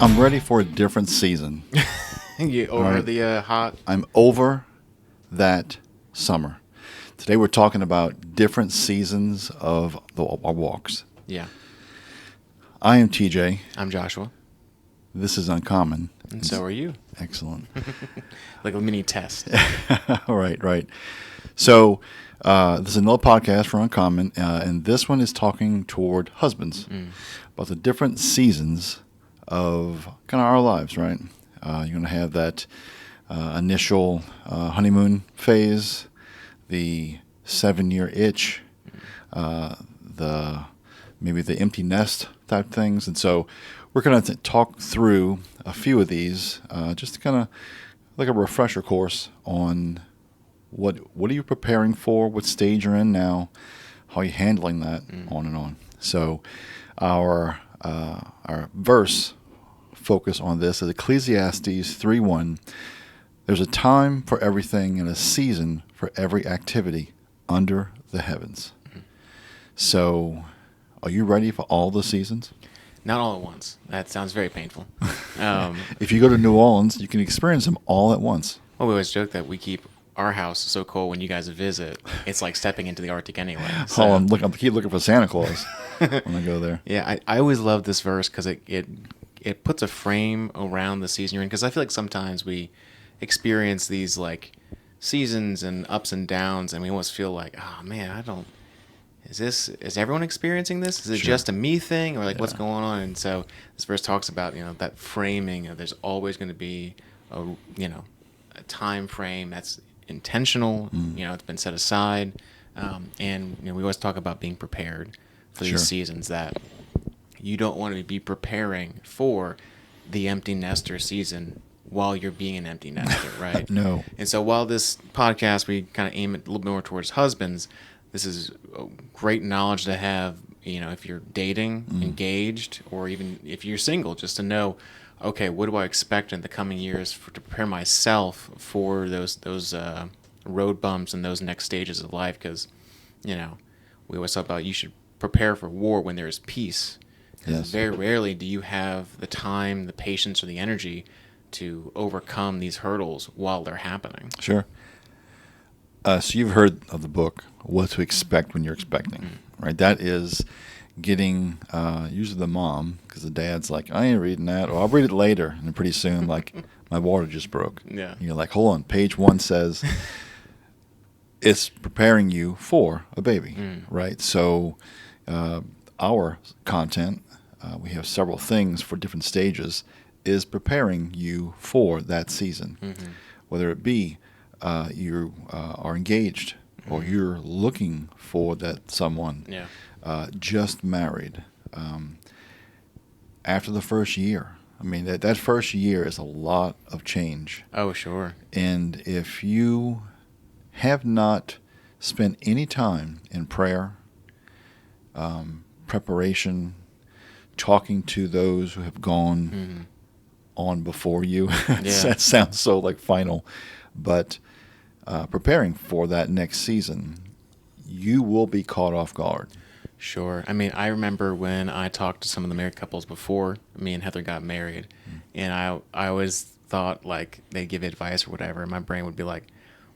I'm ready for a different season. You All over right. the hot? I'm over that summer. Today we're talking about different seasons of our walks. Yeah. I am TJ. I'm Joshua, This is Uncommon. and so are you. Excellent. Like a mini test. Right. So this is another podcast for Uncommon, and this one is talking toward husbands about the different seasons of kind of our lives, right? You're going to have that initial honeymoon phase, the 7-year itch, maybe the empty nest type things, and so we're going to talk through a few of these, just to kind of like a refresher course on what are you preparing for, what stage you're in now, how are you handling that, on and on. So our verse focus on this is Ecclesiastes 3:1. There's a time for everything and a season for every activity under the heavens. So are you ready for all the seasons? Not all at once. That sounds very painful. If you go to New Orleans, you can experience them all at once. Well, we always joke that we keep our house so cold when you guys visit. It's like stepping into the Arctic anyway. So. Oh, I keep looking for Santa Claus when I go there. Yeah, I always love this verse because it puts a frame around the season you're in. Because I feel like sometimes we experience these like seasons and ups and downs, and we almost feel like, oh man, is everyone experiencing this? Is it Sure. just a me thing, or like what's Yeah. going on? And so this verse talks about that framing of there's always going to be a time frame that's intentional. It's been set aside, and we always talk about being prepared for these Sure. seasons. That you don't want to be preparing for the empty nester season while you're being an empty nester, right? No. And so while this podcast, we kind of aim it a little bit more towards husbands, this is a great knowledge to have, if you're dating, engaged, or even if you're single, just to know, okay, what do I expect in the coming years to prepare myself for those road bumps and those next stages of life? Because, we always talk about you should prepare for war when there is peace. Yes. Very rarely do you have the time, the patience, or the energy to overcome these hurdles while they're happening. Sure. So you've heard of the book, What to Expect When You're Expecting, right? That is getting usually the mom, because the dad's like, I ain't reading that, or I'll read it later. And then pretty soon, like, my water just broke. Yeah. And you're like, hold on. Page 1 says it's preparing you for a baby, right? So our content, we have several things for different stages, is preparing you for that season. Whether it be you are engaged, or you're looking for that someone, just married. After the first year, I mean, that first year is a lot of change. Oh, sure. And if you have not spent any time in prayer, preparation, talking to those who have gone on before you, that sounds so like final, but preparing for that next season, you will be caught off guard. Sure. I mean, I remember when I talked to some of the married couples before me and Heather got married, and I always thought like they'd give advice or whatever, and my brain would be like,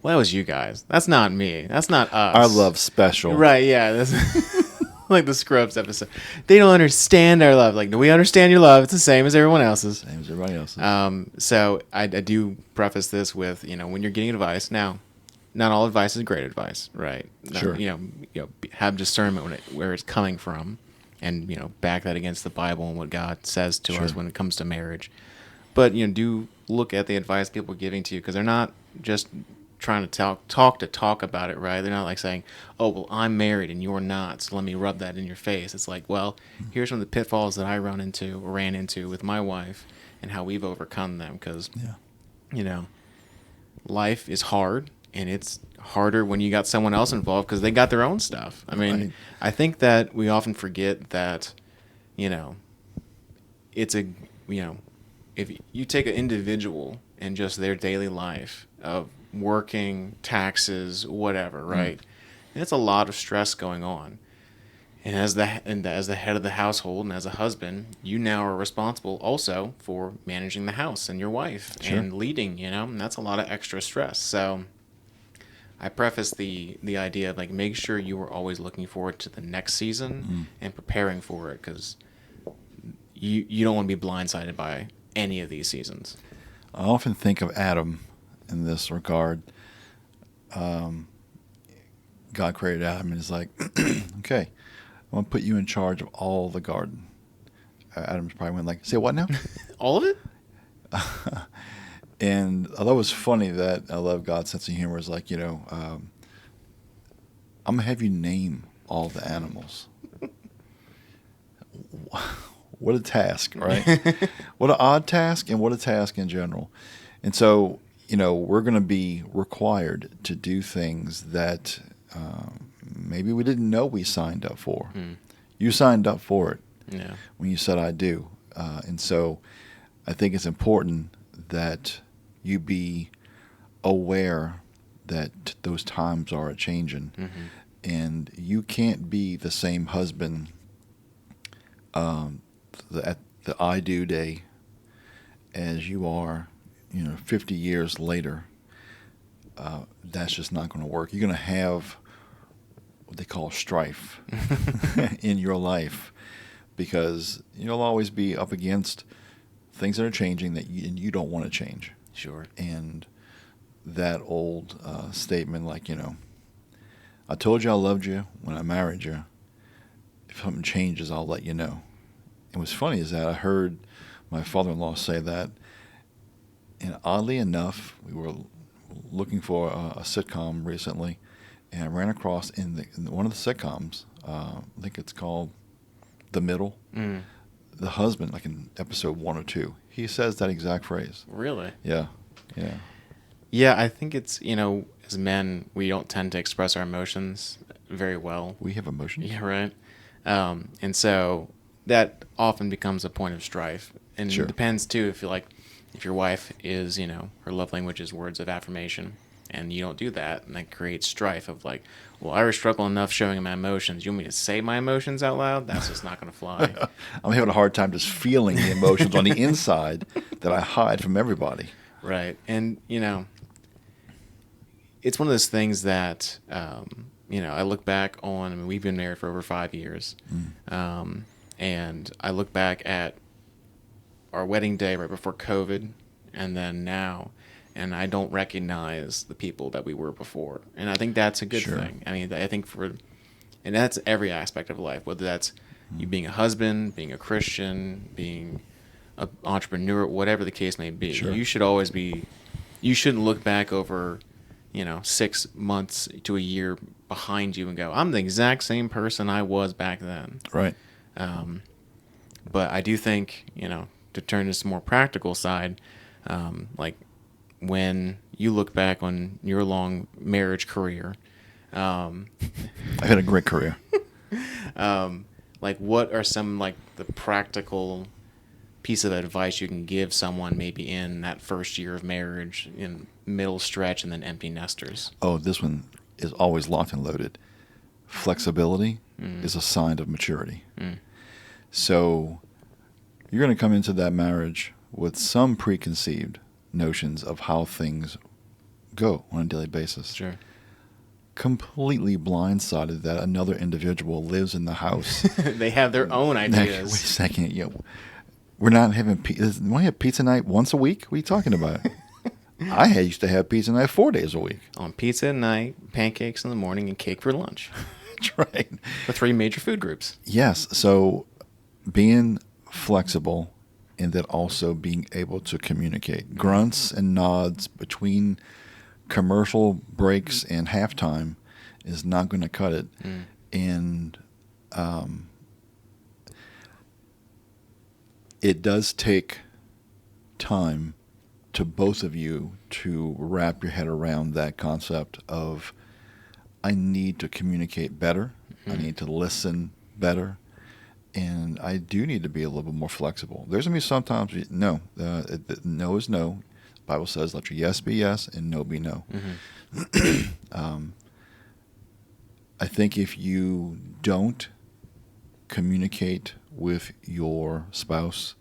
well, that was you guys. That's not me. That's not us. Our love special. Right, yeah. That's like the Scrubs episode. They don't understand our love. Like, no, we understand your love. It's the same as everyone else's. Same as everybody else's. So I do preface this with, when you're getting advice, now, not all advice is great advice, right? Sure. Have discernment where it's coming from, and back that against the Bible and what God says to us when it comes to marriage. But do look at the advice people are giving to you, because they're not just trying to talk about it, right? They're not like saying, oh, well, I'm married and you're not, so let me rub that in your face. It's like, well, here's some of the pitfalls that I ran into with my wife and how we've overcome them, because life is hard, and it's harder when you got someone else involved because they got their own stuff. I mean, Right. I think that we often forget that, it's if you take an individual and just their daily life of working, taxes, whatever, right? And it's a lot of stress going on. And as the head of the household and as a husband, you now are responsible also for managing the house and your wife and leading, and that's a lot of extra stress. So I preface the idea of like make sure you are always looking forward to the next season and preparing for it, because you don't want to be blindsided by any of these seasons. I often think of Adam in this regard. God created Adam and is like, okay, I'm going to put you in charge of all the garden. Adam's probably went like, say what now? All of it? And I thought it was funny that I love God's sense of humor. Is like, I'm going to have you name all the animals. What a task, right? What an odd task, and what a task in general. And so, we're going to be required to do things that maybe we didn't know we signed up for. You signed up for it when you said I do. And so I think it's important that you be aware that those times are a-changing. And you can't be the same husband at the I do day as you are, 50 years later. That's just not going to work. You're going to have what they call strife in your life, because you'll always be up against things that are changing that you don't want to change. Sure. And that old statement, like, I told you I loved you when I married you. If something changes, I'll let you know. And what's funny is that I heard my father-in-law say that, and oddly enough, we were looking for a sitcom recently, and I ran across in one of the sitcoms, I think it's called The Middle, the husband, like in episode 1 or 2, he says that exact phrase. Really? Yeah. Yeah, I think it's, as men, we don't tend to express our emotions very well. We have emotions. Yeah, right. And so that often becomes a point of strife. And Sure. It depends, too, if your wife is, her love language is words of affirmation, and you don't do that, and that creates strife of like, well, I already struggle enough showing my emotions. You want me to say my emotions out loud? That's just not going to fly. I'm having a hard time just feeling the emotions on the inside that I hide from everybody. Right. And, it's one of those things that, I look back on, we've been married for over 5 years. And I look back at our wedding day right before COVID and then now, and I don't recognize the people that we were before. And I think that's a good thing. I mean, I think and that's every aspect of life, whether that's you being a husband, being a Christian, being an entrepreneur, whatever the case may be. Sure. You shouldn't look back over, 6 months to a year behind you and go, I'm the exact same person I was back then. Right. But I do think, to turn to some more practical side, like when you look back on your long marriage career, I've had a great career. Like what are some like the practical piece of advice you can give someone maybe in that first year of marriage, in middle stretch, and then empty nesters? Oh, this one is always locked and loaded. Flexibility is a sign of maturity. So you're going to come into that marriage with some preconceived notions of how things go on a daily basis. Sure. Completely blindsided that another individual lives in the house. They have their own Wait a ideas. second. We're not having pizza. We have pizza night once a week? What are you talking about? I used to have pizza night 4 days a week. On pizza at night, pancakes in the morning, and cake for lunch. That's right. The 3 major food groups. Yes. So being flexible and then also being able to communicate. Grunts and nods between commercial breaks and halftime is not going to cut it. And it does take time to both of you to wrap your head around that concept of I need to communicate better. I need to listen better. And I do need to be a little bit more flexible. There's going to be sometimes, no is no. The Bible says let your yes be yes and no be no. I think if you don't communicate with your spouse,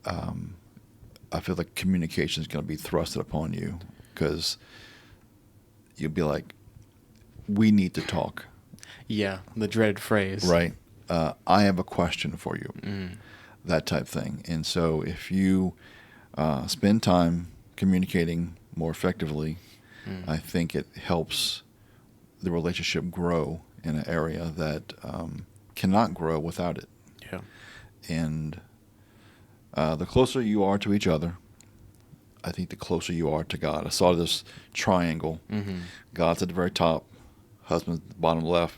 I feel like communication is going to be thrusted upon you, because you'll be like, we need to talk. Yeah, the dreaded phrase. Right. I have a question for you. That type thing. And so if you spend time communicating more effectively, I think it helps the relationship grow in an area that cannot grow without it. Yeah. And the closer you are to each other, I think the closer you are to God. I saw this triangle. God's at the very top, husband's at the bottom left.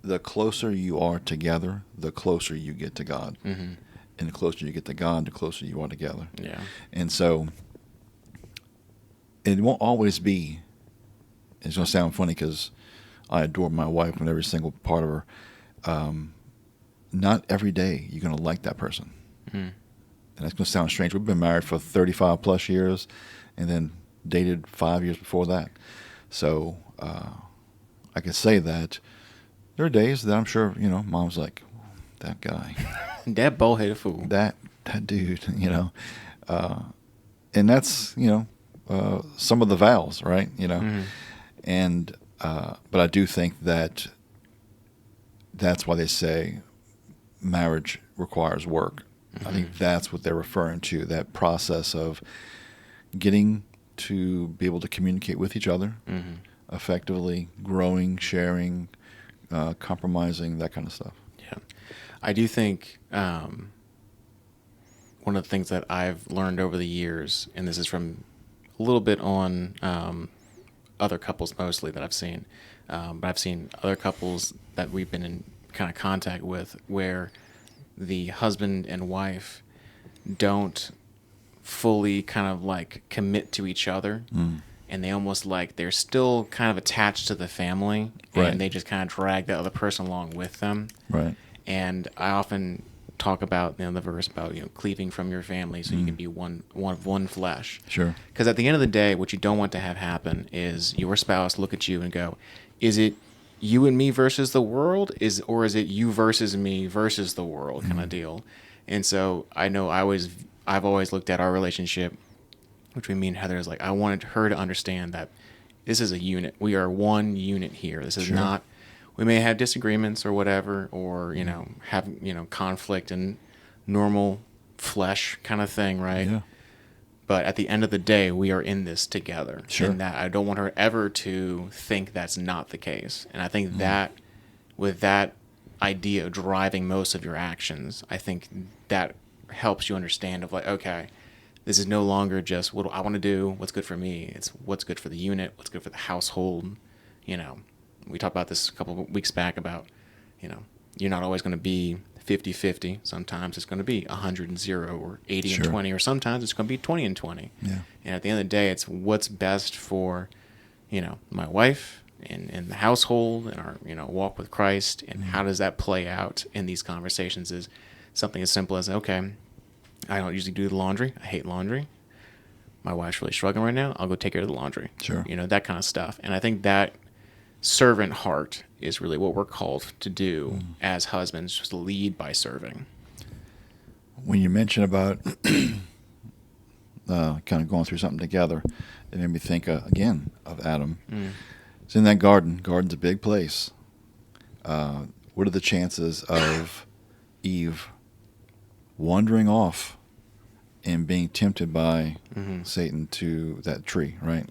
The closer you are together, the closer you get to God. And the closer you get to God, the closer you are together. Yeah. And so it won't always be, it's going to sound funny because I adore my wife and every single part of her. Not every day you're going to like that person. And that's going to sound strange. We've been married for 35 plus years and then dated 5 years before that. So I can say that there are days that I'm sure, mom's like, that guy. That bullheaded fool. That dude, and that's, some of the vows, right? And, but I do think that that's why they say marriage requires work. I think that's what they're referring to, that process of getting to be able to communicate with each other effectively, growing, sharing, compromising, that kind of stuff. Yeah. I do think one of the things that I've learned over the years, and this is from a little bit on other couples mostly that I've seen, but I've seen other couples that we've been in kind of contact with where the husband and wife don't fully kind of like commit to each other. And they almost like they're still kind of attached to the family, and they just kind of drag the other person along with them. Right. And I often talk about the verse about cleaving from your family so you can be one of one flesh. Sure. Because at the end of the day, what you don't want to have happen is your spouse look at you and go, "Is it you and me versus the world? Or is it you versus me versus the world?" kind of deal. And so I know I've always looked at our relationship between me and Heather as like, I wanted her to understand that this is a unit. We are one unit here. This is not, we may have disagreements or whatever, or, have, conflict and normal flesh kind of thing, right? Yeah. But at the end of the day, we are in this together. Sure. And that I don't want her ever to think that's not the case. And I think that with that idea driving most of your actions, I think that helps you understand of like, okay, this is no longer just what I want to do, what's good for me. It's what's good for the unit, what's good for the household. We talked about this a couple of weeks back about, you're not always going to be 50-50. Sometimes it's going to be 100 and 0 or 80 and 20, or sometimes it's going to be 20 and 20. Yeah. And at the end of the day, it's what's best for, my wife and the household and our, walk with Christ. And how does that play out in these conversations is something as simple as, okay, I don't usually do the laundry. I hate laundry. My wife's really struggling right now. I'll go take care of the laundry. Sure. That kind of stuff. And I think that servant heart is really what we're called to do as husbands, just to lead by serving. When you mention about kind of going through something together, it made me think again of Adam. It's in that garden. Garden's a big place. What are the chances of Eve wandering off and being tempted by Satan to that tree, right?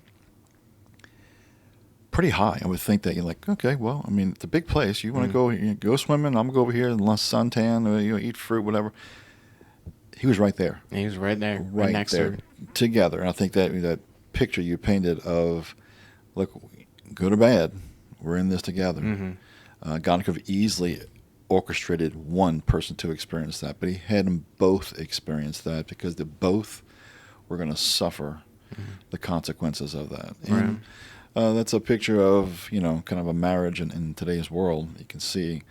Pretty high. I would think that you're like, okay, well, I mean, it's a big place. You want to go swimming, I'm going to go over here and suntan, or eat fruit, whatever. He was right there. He was right there, right next there, to her. Together. And I think that picture you painted of, look, good or bad, we're in this together. God could have easily orchestrated one person to experience that, but he had them both experience that because they both were going to suffer the consequences of that. And that's a picture of, kind of a marriage in today's world. You can see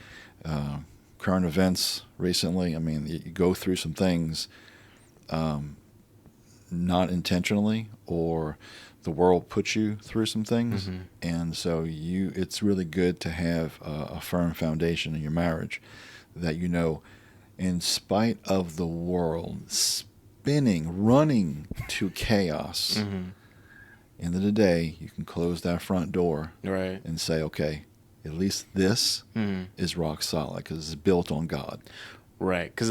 current events recently. I mean, you go through some things not intentionally, or the world puts you through some things, Mm-hmm. and so it's really good to have a firm foundation in your marriage that in spite of the world spinning, running to chaos, Mm-hmm. end of the day, you can close that front door Right. and say, okay, at least this Mm-hmm. is rock solid because it's built on God. Right, because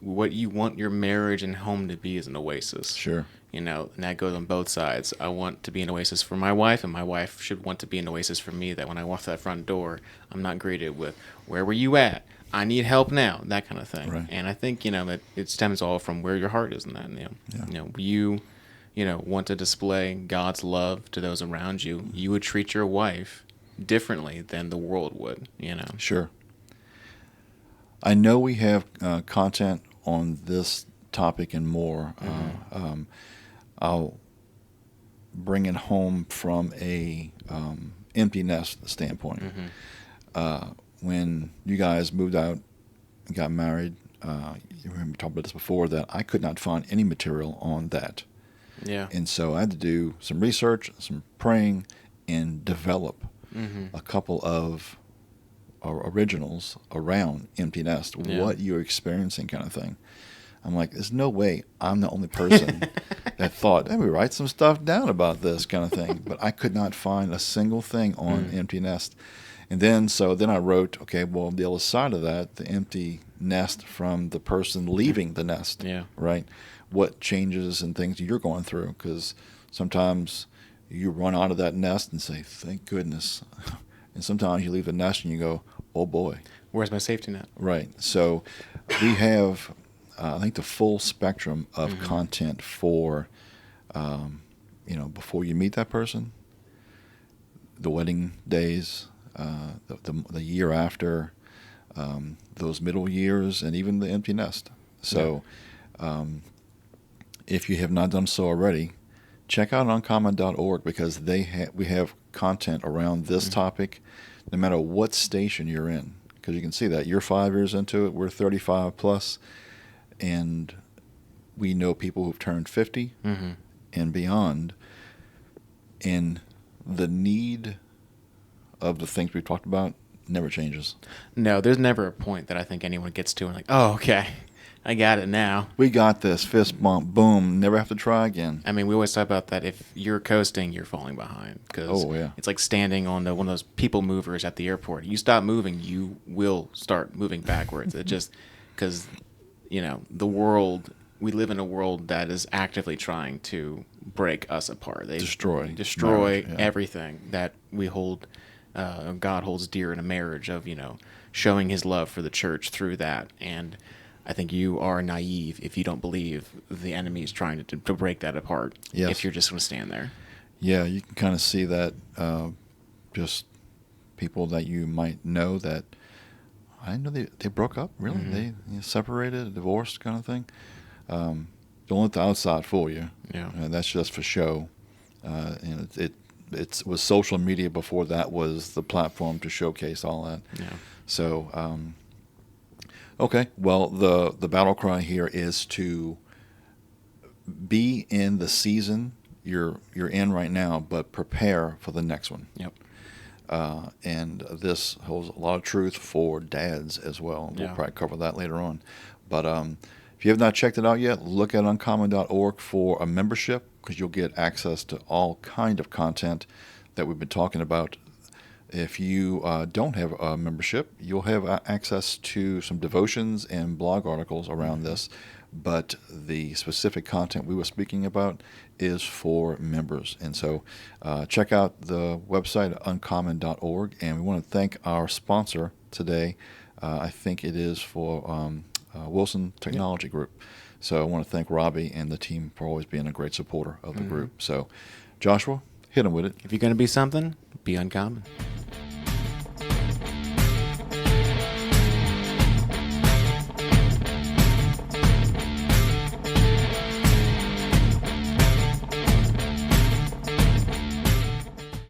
what you want your marriage and home to be is an oasis. Sure. And that goes on both sides. I want to be an oasis for my wife, and my wife should want to be an oasis for me, that when I walk through that front door, I'm not greeted with, "Where were you at? I need help now," that kind of thing. Right. And I think, it stems all from where your heart is in that. Yeah. You want to display God's love to those around you, you would treat your wife differently than the world would, Sure. I know we have content on this topic and more. I'll bring it home from a empty nest standpoint. Mm-hmm. When you guys moved out and got married, you remember talking about this before, that I could not find any material on that. Yeah. And so I had to do some research, some praying, and develop Mm-hmm. a couple of originals around empty nest, Yeah. what you're experiencing kind of thing. I'm like, there's no way I'm the only person that thought, let me write some stuff down about this kind of thing. But I could not find a single thing on empty nest. And then I wrote, okay, well, the other side of that, the empty nest from the person leaving the nest, Yeah. right? What changes and things you're going through, because sometimes you run out of that nest and say, thank goodness. And sometimes you leave the nest and you go, oh boy. Where's my safety net? Right. So we have, I think, the full spectrum of content for, before you meet that person, the wedding days, the year after, those middle years, and even the empty nest. So if you have not done so already, check out uncommon.org, because we have content around this topic, no matter what station you're in. Because you can see that you're 5 years into it, we're 35 plus, and we know people who've turned 50 and beyond, and the need of the things we've talked about never changes. No, there's never a point that I think anyone gets to and like, oh, okay, I got it now. We got this, fist bump, boom, never have to try again. I mean, we always talk about that. If you're coasting, you're falling behind. Because it's like standing on one of those people movers at the airport. You stop moving, you will start moving backwards. It just, because, the world, we live in a world that is actively trying to break us apart. They destroy marriage, everything that we hold, God holds dear in a marriage, of, showing his love for the church through that. And I think you are naive if you don't believe the enemy is trying to break that apart. Yes. If you're just going to stand there. Yeah, you can kind of see that, just people that you might know that, I didn't know they broke up, really. They separated, divorced kind of thing. Don't let the outside fool you. Yeah. That's just for show. And it was social media before that was the platform to showcase all that. Yeah. So, okay, well, the battle cry here is to be in the season you're in right now, but prepare for the next one. Yep. And this holds a lot of truth for dads as well. We'll probably cover that later on. But if you have not checked it out yet, look at uncommon.org for a membership, because you'll get access to all kind of content that we've been talking about. If you don't have a membership, you'll have access to some devotions and blog articles around this. But the specific content we were speaking about is for members. And so check out the website, uncommon.org. And we want to thank our sponsor today. I think it is for Wilson Technology Group. So I want to thank Robbie and the team for always being a great supporter of the group. So, Joshua, hit him with it. If you're going to be something, be uncommon.